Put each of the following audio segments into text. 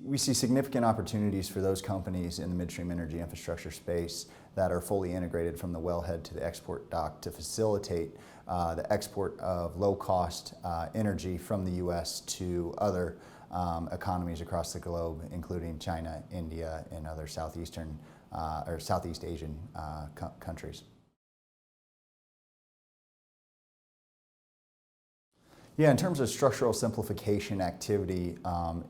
we see significant opportunities for those companies in the midstream energy infrastructure space that are fully integrated from the wellhead to the export dock to facilitate the export of low-cost energy from the U.S. to other economies across the globe, including China, India, and other Southeast Asian countries. Yeah, in terms of structural simplification activity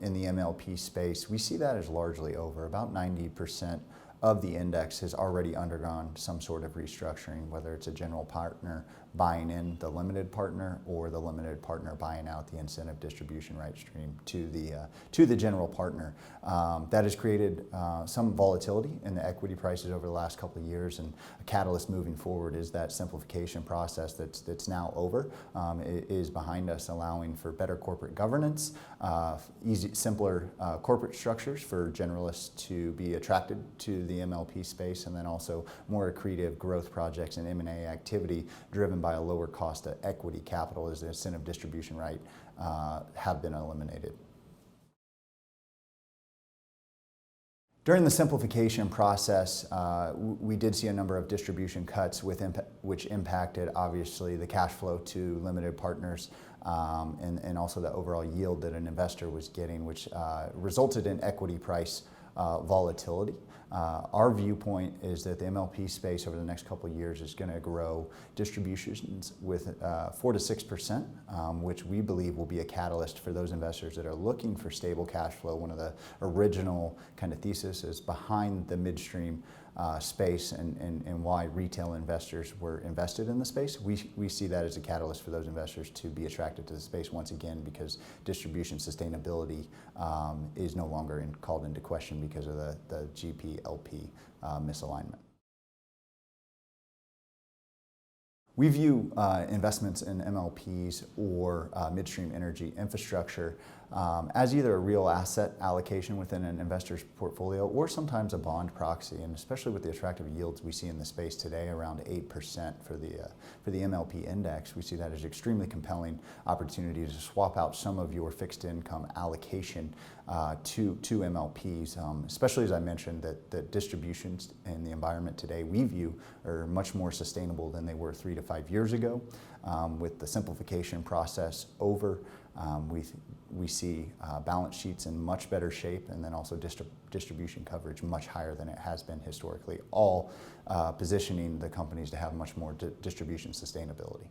in the MLP space, we see that as largely over. About 90% of the index has already undergone some sort of restructuring, whether it's a general partner buying in the limited partner or the limited partner buying out the incentive distribution right stream to the general partner. That has created some volatility in the equity prices over the last couple of years, and a catalyst moving forward is that simplification process that's now over, is behind us, allowing for better corporate governance, simpler corporate structures for generalists to be attracted to the MLP space, and then also more accretive growth projects and M&A activity driven by a lower cost of equity capital as the incentive distribution right have been eliminated. During the simplification process, we did see a number of distribution cuts which impacted, obviously, the cash flow to limited partners and also the overall yield that an investor was getting, which resulted in equity price volatility. Our viewpoint is that the MLP space over the next couple of years is going to grow distributions with 4 to 6%, which we believe will be a catalyst for those investors that are looking for stable cash flow. One of the original kind of theses is behind the midstream space and why retail investors were invested in the space. We see that as a catalyst for those investors to be attracted to the space once again, because distribution sustainability is no longer called into question because of the GP-LP misalignment. We view investments in MLPs or midstream energy infrastructure as either a real asset allocation within an investor's portfolio or sometimes a bond proxy, and especially with the attractive yields we see in the space today, around 8% for the MLP index, we see that as extremely compelling opportunity to swap out some of your fixed income allocation to MLPs, especially as I mentioned that distributions in the environment today we view are much more sustainable than they were 3 to 5 years ago. With the simplification process over, we see balance sheets in much better shape, and then also distribution coverage much higher than it has been historically, all positioning the companies to have much more distribution sustainability.